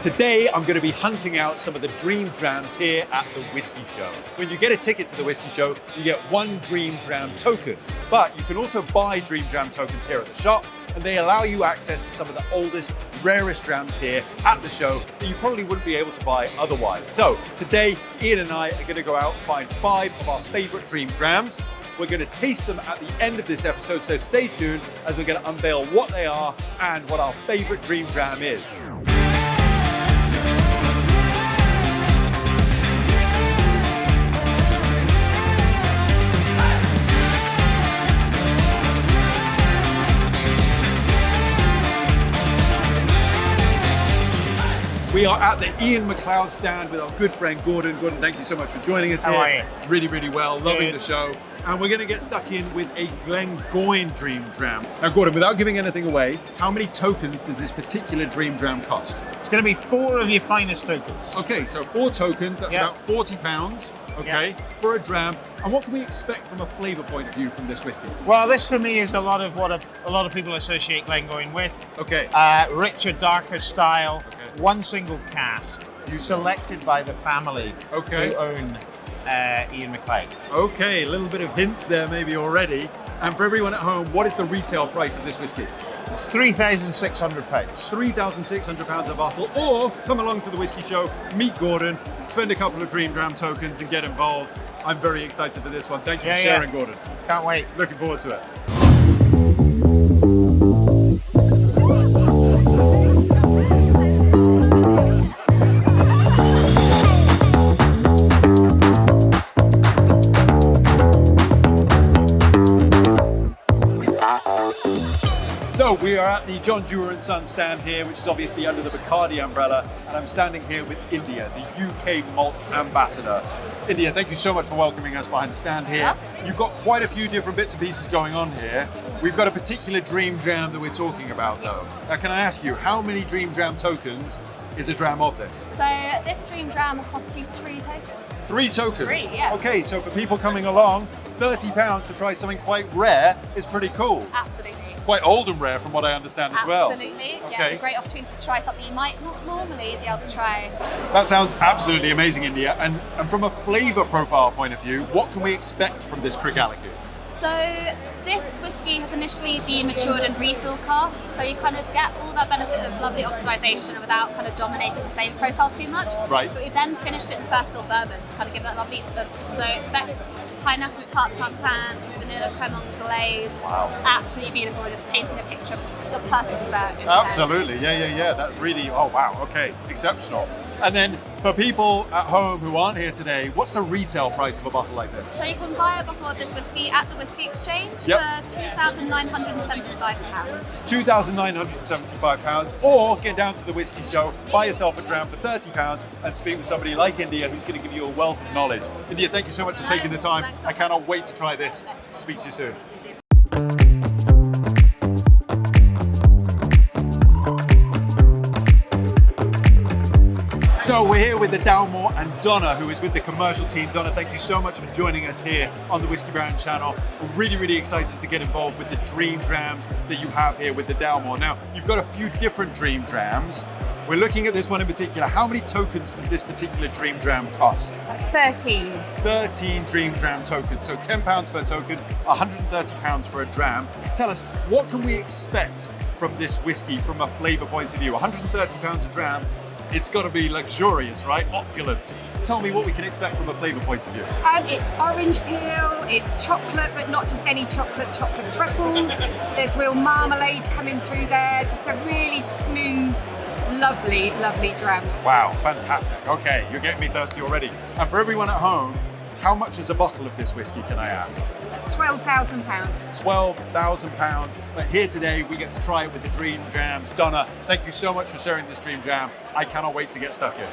Today, I'm going to be hunting out some of the Dream Drams here at the Whisky Show. When you get a ticket to the Whisky Show, you get one Dream Dram token. But you can also buy Dream Dram tokens here at the shop, and they allow you access to some of the oldest, rarest drams here at the show that you probably wouldn't be able to buy otherwise. So today, Ian and I are going to go out and find 5 of our favorite Dream Drams. We're going to taste them at the end of this episode, so stay tuned as we're going to unveil what they are and what our favorite Dream Dram is. We are at the Ian McLeod stand with our good friend Gordon. Gordon, thank you so much for joining us here. How are you? Really, really well. Loving Good. the show. And we're going to get stuck in with a Glengoyne Dream Dram. Now, Gordon, without giving anything away, how many tokens does this particular Dream Dram cost? It's going to be 4 of your finest tokens. Okay, so 4 tokens, that's about £40, okay, for a dram. And what can we expect from a flavour point of view from this whiskey? Well, this for me is a lot of what a lot of people associate Glengoyne with. Okay. Richer, darker style, Okay. one single cask, selected by the family who own Ian McLeod. Okay, a little bit of hints there maybe already. And for everyone at home, what is the retail price of this whiskey? It's £3,600. £3,600 a bottle, or come along to the Whisky Show, meet Gordon, spend a couple of Dream Dram tokens and get involved. I'm very excited for this one. Thank you for sharing, Gordon. Can't wait. Looking forward to it. So we are at the John Dewar & Son stand here, which is obviously under the Bacardi umbrella, and I'm standing here with India, the UK malt ambassador. India, thank you so much for welcoming us behind the stand here. You've got quite a few different bits and pieces going on here. We've got a particular Dream Dram that we're talking about though. Now can I ask you, how many Dream Dram tokens is a dram of this? So this Dream Dram will cost you 3 tokens. 3 tokens? 3, yeah. Okay, so for people coming along, £30 to try something quite rare is pretty cool. Absolutely. Quite old and rare from what I understand as well. Absolutely. Yeah, Okay. it's a great opportunity to try something you might not normally be able to try. That sounds absolutely amazing, India. And from a flavour profile point of view, what can we expect from this Craigellachie? So this whiskey has initially been matured in refill casks, so you kind of get all that benefit of lovely oxidisation without kind of dominating the flavour profile too much. Right. But we then finished it in first fill bourbon to kind of give that lovely, so expect pineapple tart sands, vanilla cremon glaze. Wow. Absolutely beautiful, just painting a picture of the perfect dessert. in your head. Absolutely, yeah. That really, oh wow, okay, exceptional. And then for people at home who aren't here today, what's the retail price of a bottle like this? So you can buy a bottle of this whiskey at the Whiskey Exchange for £2,975. £2,975, or get down to the Whisky Show, buy yourself a dram for £30 and speak with somebody like India who's going to give you a wealth of knowledge. India, thank you so much for taking the time. Thanks. I cannot wait to try this. Speak to you soon. So we're here with the Dalmore and Donna, who is with the commercial team. Donna, thank you so much for joining us here on the Whiskey Brand channel. We're really, really excited to get involved with the Dream Drams that you have here with the Dalmore. Now, you've got a few different Dream Drams. We're looking at this one in particular. How many tokens does this particular Dream Dram cost? That's 13. 13 Dream Dram tokens, so £10 per token, £130 for a dram. Tell us, what can we expect from this whiskey from a flavour point of view? £130 a dram. It's got to be luxurious, right? Opulent. Tell me what we can expect from a flavour point of view. It's orange peel, it's chocolate, but not just any chocolate truffles. There's real marmalade coming through there, just a really smooth, lovely dram. Wow, fantastic. Okay, you're getting me thirsty already. And for everyone at home, how much is a bottle of this whiskey, can I ask? That's £12,000. £12,000. But here today, we get to try it with the Dream Drams. Donna, thank you so much for sharing this Dream Dram. I cannot wait to get stuck in.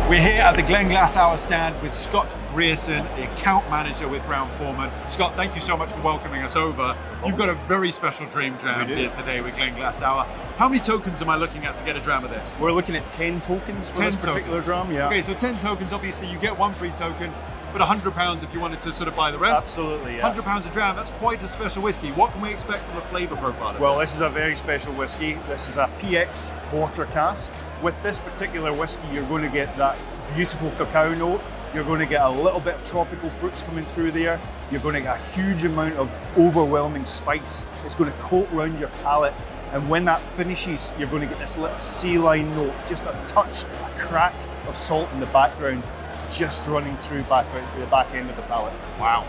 We're here at the Glenglassaugh Stand with Scott Grierson, the account manager with Brown Forman. Scott, thank you so much for welcoming us over. You've got a very special Dream Dram here today with Glenglassaugh. How many tokens am I looking at to get a dram of this? We're looking at 10 tokens for this particular dram, yeah. Okay, so 10 tokens, obviously you get one free token. but £100 if you wanted to sort of buy the rest. Absolutely, yeah. £100 a dram, that's quite a special whiskey. What can we expect from the flavour profile of Well, this is a very special whiskey. This is a PX porter cask. With this particular whiskey, you're going to get that beautiful cacao note. You're going to get a little bit of tropical fruits coming through there. You're going to get a huge amount of overwhelming spice. It's going to coat around your palate. And when that finishes, you're going to get this little sea lion note, just a touch, a crack of salt in the background, just running through back out the back end of the palate. Wow,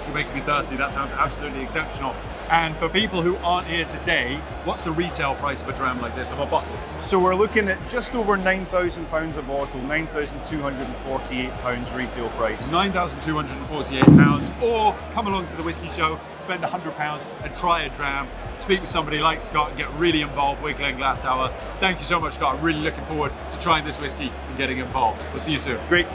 you're making me thirsty. That sounds absolutely exceptional. And for people who aren't here today, what's the retail price of a dram like this, of a bottle? So we're looking at just over £9,000 a bottle, £9,248 retail price. £9,248, or come along to the Whisky Show, spend £100 and try a dram. Speak with somebody like Scott and get really involved with Glenglassaugh. Thank you so much, Scott. I'm really looking forward to trying this whiskey and getting involved. We'll see you soon. Great.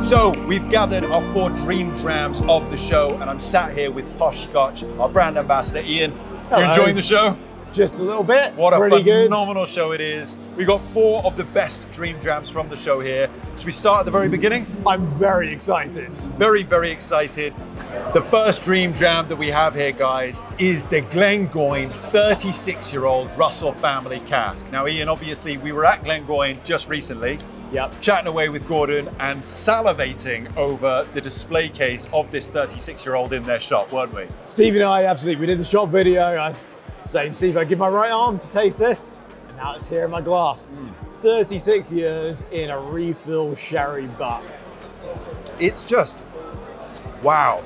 So we've gathered our 4 Dream Drams of the show, and I'm sat here with Posh Scotch, our brand ambassador, Ian. Hello. You enjoying the show? Just a little bit. What a Pretty phenomenal show it is. We've got 4 of the best Dream Drams from the show here. Should we start at the very beginning? good. I'm very excited. Very, very excited. The first Dream Dram that we have here, guys, is the Glengoyne 36-year-old Russell family cask. Now, Ian, obviously, we were at Glengoyne just recently, Yep. chatting away with Gordon and salivating over the display case of this 36-year-old in their shop, weren't we? Steve and I, absolutely. We did the shop video. I was saying, Steve, I give my right arm to taste this, and now it's here in my glass. 36 years in a refill sherry butt. It's just, wow.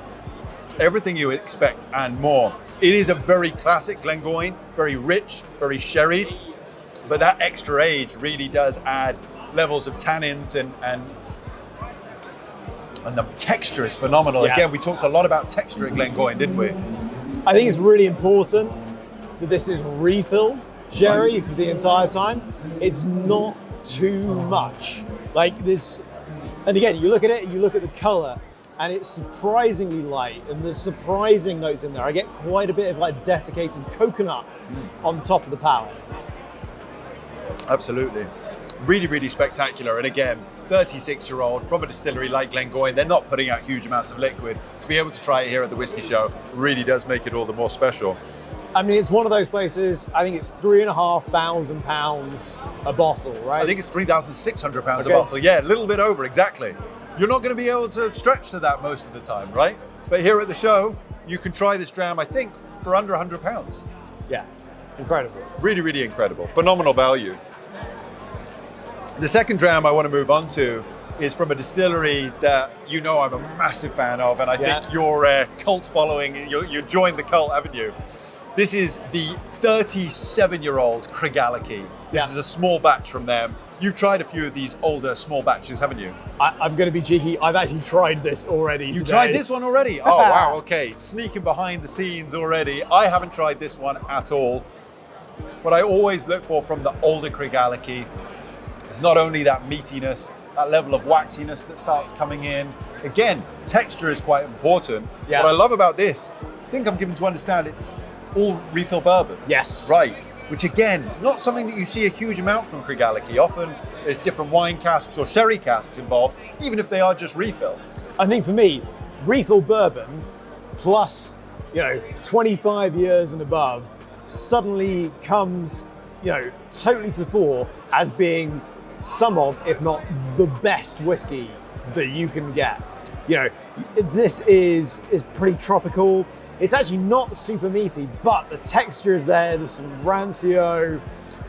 Everything you expect and more. It is a very classic Glengoyne, very rich, very sherried, but that extra age really does add levels of tannins and the texture is phenomenal. Yeah. Again, we talked a lot about texture at Glengoyne, didn't we? I think it's really important that this is refill sherry for the entire time. It's not too much. Like this, and again, you look at it, you look at the color, and it's surprisingly light, and there's surprising notes in there. I get quite a bit of like desiccated coconut on the top of the palate. Absolutely. Really, really spectacular. And again, 36-year-old from a distillery like Glengoyne, they're not putting out huge amounts of liquid. To be able to try it here at the Whisky Show really does make it all the more special. I mean, it's one of those places, I think it's £3,500 a bottle, right? I think it's £3,600 a Okay. bottle. Yeah, a little bit over, exactly. You're not going to be able to stretch to that most of the time, right? But here at the show, you can try this dram, I think, for under £100. Yeah, incredible. Really, really incredible. Phenomenal value. The second dram I want to move on to is from a distillery that you know I'm a massive fan of, and I think your cult following, you joined the cult, haven't you? This is the 37-year-old Craigellachie. This is a small batch from them. You've tried a few of these older small batches, haven't you? I'm going to be cheeky. I've actually tried this already. You today. tried this one already? Oh, wow, okay. Sneaking behind the scenes already. I haven't tried this one at all. What I always look for from the older Craigellachie is not only that meatiness, that level of waxiness that starts coming in. Again, texture is quite important. Yeah. What I love about this, I think I'm given to understand it's all refill bourbon. Yes. Right. Which again, not something that you see a huge amount from Craigellachie. Often there's different wine casks or sherry casks involved, even if they are just refill. I think for me, refill bourbon plus, 25 years and above suddenly comes, totally to the fore as being some of, if not the best whiskey that you can get. This is pretty tropical. It's actually not super meaty, but the texture is there. There's some rancio.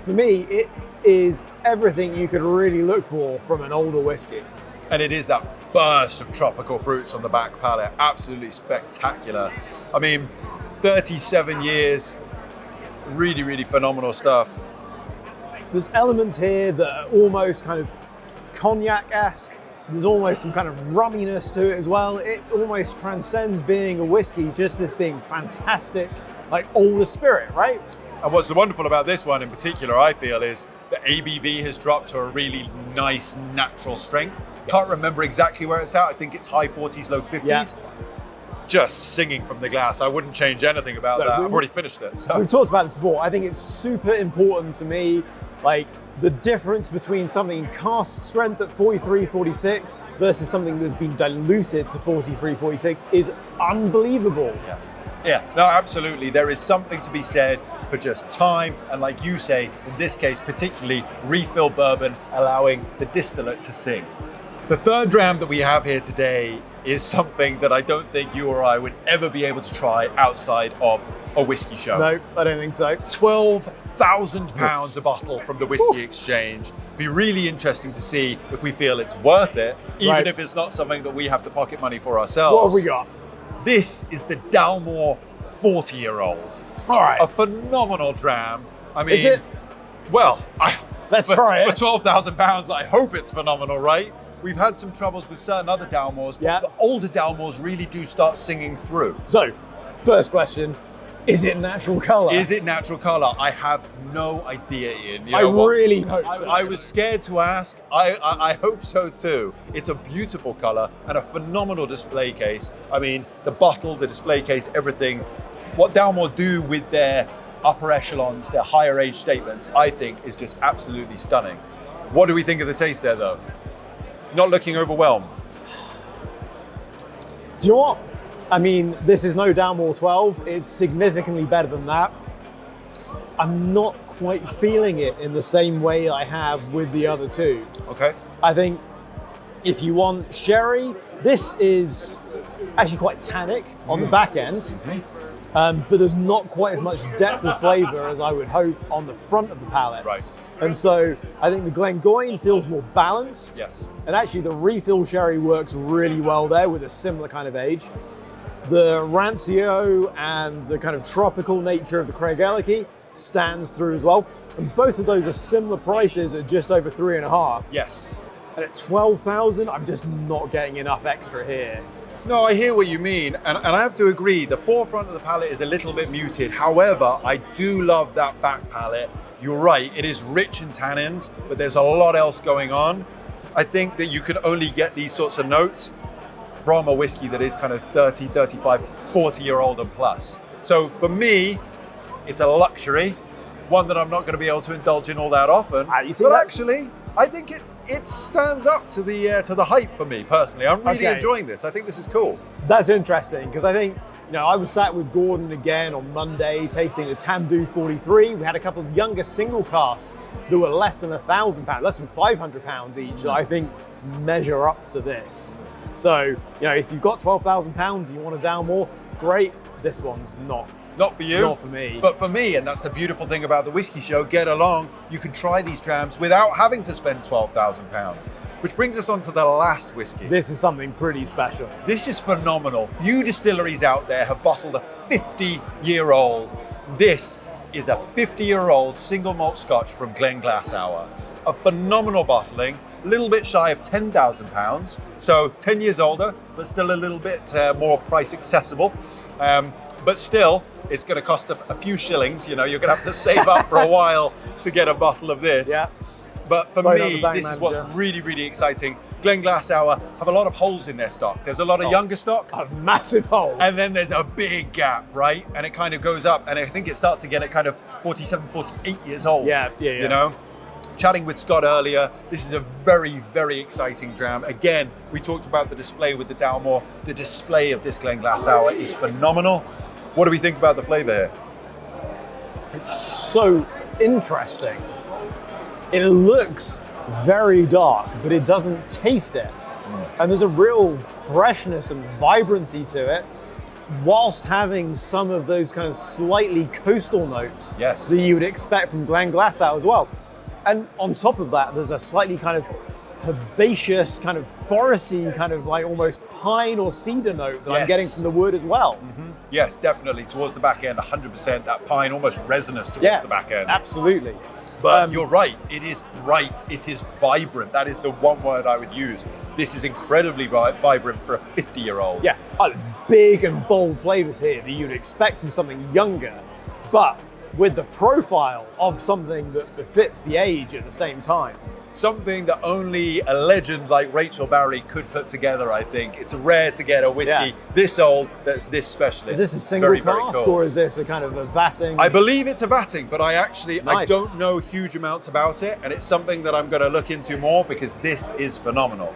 For me, it is everything you could really look for from an older whiskey. And it is that burst of tropical fruits on the back palate. Absolutely spectacular. I mean, 37 years, really, really phenomenal stuff. There's elements here that are almost kind of cognac-esque. There's almost some kind of rumminess to it as well. It almost transcends being a whiskey, just as being fantastic, like older spirit, right? And what's wonderful about this one in particular, I feel, is the ABV has dropped to a really nice natural strength. Can't remember exactly where it's at. I think it's high 40s, low 50s. Yeah. just singing from the glass. I wouldn't change anything about that. I've already finished it. So. We've talked about this before. I think it's super important to me, like the difference between something in cask strength at 43, 46 versus something that's been diluted to 43, 46 is unbelievable. Yeah, no, absolutely. There is something to be said for just time, and like you say, in this case, particularly refill bourbon, allowing the distillate to sing. The third dram that we have here today is something that I don't think you or I would ever be able to try outside of a whiskey show. No, I don't think so. £12,000 a bottle from the Whiskey Exchange. Be really interesting to see if we feel it's worth it, even if it's not something that we have the pocket money for ourselves. What have we got? This is the Dalmore 40-year-old. All right. A phenomenal dram. I mean, is it? Well, let's try it. For £12,000, I hope it's phenomenal, right? We've had some troubles with certain other Dalmores, but the older Dalmores really do start singing through. So, first question, is it natural colour? Is it natural colour? I have no idea, Ian. I really hope so. I was scared to ask. I hope so too. It's a beautiful colour and a phenomenal display case. I mean, the bottle, the display case, everything. What Dalmore do with their upper echelons, their higher age statements, I think is just absolutely stunning. What do we think of the taste there though? Not looking overwhelmed. Do you know what? I mean, this is no Dalmore 12. It's significantly better than that. I'm not quite feeling it in the same way I have with the other two. Okay. I think if you want sherry, this is actually quite tannic on the back end, but there's not quite as much depth of flavor as I would hope on the front of the palate. Right. And so I think the Glengoyne feels more balanced. Yes. And actually the refill sherry works really well there with a similar kind of age. The Rancio and the kind of tropical nature of the Craigellachie stands through as well. And both of those are similar prices at just over 3.5. Yes. And at 12,000, I'm just not getting enough extra here. No, I hear what you mean, and I have to agree, the forefront of the palate is a little bit muted. However, I do love that back palate. You're right, it is rich in tannins, but there's a lot else going on. I think that you can only get these sorts of notes from a whiskey that is kind of 30, 35, 40-year-old and plus. So for me, it's a luxury, one that I'm not going to be able to indulge in all that often. But actually, I think it stands up to the hype for me personally. I'm really enjoying this. I think this is cool. That's interesting because I think, you know, I was sat with Gordon again on Monday tasting the Tamdhu 43. We had a couple of younger single casks that were less than £1,000, less than £500 each that I think measure up to this. So, you know, if you've got £12,000 and you want a Dalmore, great. This one's not. Not for you. Not for me. But for me, and that's the beautiful thing about the Whiskey Show, get along, you can try these drams without having to spend £12,000. Which brings us on to the last whiskey. This is something pretty special. This is phenomenal. Few distilleries out there have bottled a 50-year-old. This is a 50-year-old single malt Scotch from Glenglassaugh. A phenomenal bottling, a little bit shy of £10,000. So 10 years older, but still a little bit more price accessible. But still, it's going to cost a few shillings. You know, you're going to have to save up for a while to get a bottle of this. Yeah. But for me, this is what's really, really exciting. Glenglassaugh have a lot of holes in their stock. There's a lot of younger stock. A massive hole. And then there's a big gap, right? And it kind of goes up. And I think it starts again at kind of 47, 48 years old. Yeah. You know? Chatting with Scott earlier, this is a very, very exciting dram. Again, we talked about the display with the Dalmore. The display of this Glenglassaugh is phenomenal. What do we think about the flavor here? It's so interesting. It looks very dark, but it doesn't taste it. And there's a real freshness and vibrancy to it, whilst having some of those kind of slightly coastal notes that you would expect from Glenglassaugh as well. And on top of that, there's a slightly kind of herbaceous, kind of foresty, kind of like almost pine or cedar note that I'm getting from the wood as well. Yes, definitely. Towards the back end, 100%. That pine, almost resinous towards the back end. Absolutely. But you're right, it is bright, it is vibrant. That is the one word I would use. This is incredibly vibrant for a 50-year-old. Yeah, there's big and bold flavors here that you'd expect from something younger. But with the profile of something that fits the age at the same time. Something that only a legend like Rachel Barry could put together, I think. It's rare to get a whiskey this old that's this specialist. Is this a single very, cask very cool. or is this a kind of a vatting? I believe it's a vatting, but I Nice. don't know huge amounts about it, and it's something that I'm going to look into more because this is phenomenal.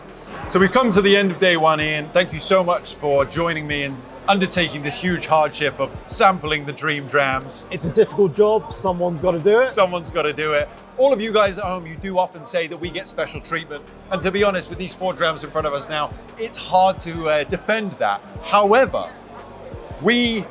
So we've come to the end of day one, Ian. Thank you so much for joining me in undertaking this huge hardship of sampling the Dream Drams. It's a difficult job. Someone's got to do it. Someone's got to do it. All of you guys at home, you do often say that we get special treatment. And to be honest, with these 4 drams in front of us now, it's hard to defend that. However, we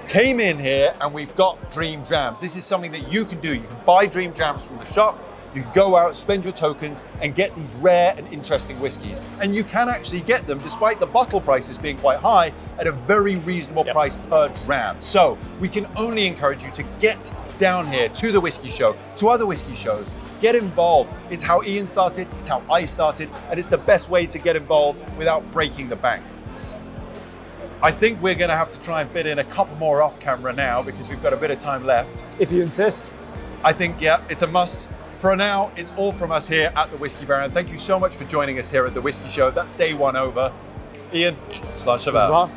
came in here and we've got Dream Drams. This is something that you can do. You can buy Dream Drams from the shop. You can go out, spend your tokens and get these rare and interesting whiskies. And you can actually get them, despite the bottle prices being quite high, at a very reasonable price per dram. So we can only encourage you to get down here to the Whisky Show, to other whiskey shows, get involved. It's how Ian started, it's how I started, and it's the best way to get involved without breaking the bank. I think we're gonna have to try and fit in a couple more off camera now because we've got a bit of time left. If you insist. I think, yeah, it's a must. For now, it's all from us here at the Whiskey Baron. Thank you so much for joining us here at the Whisky Show. That's day one over. Ian, Slán Savor.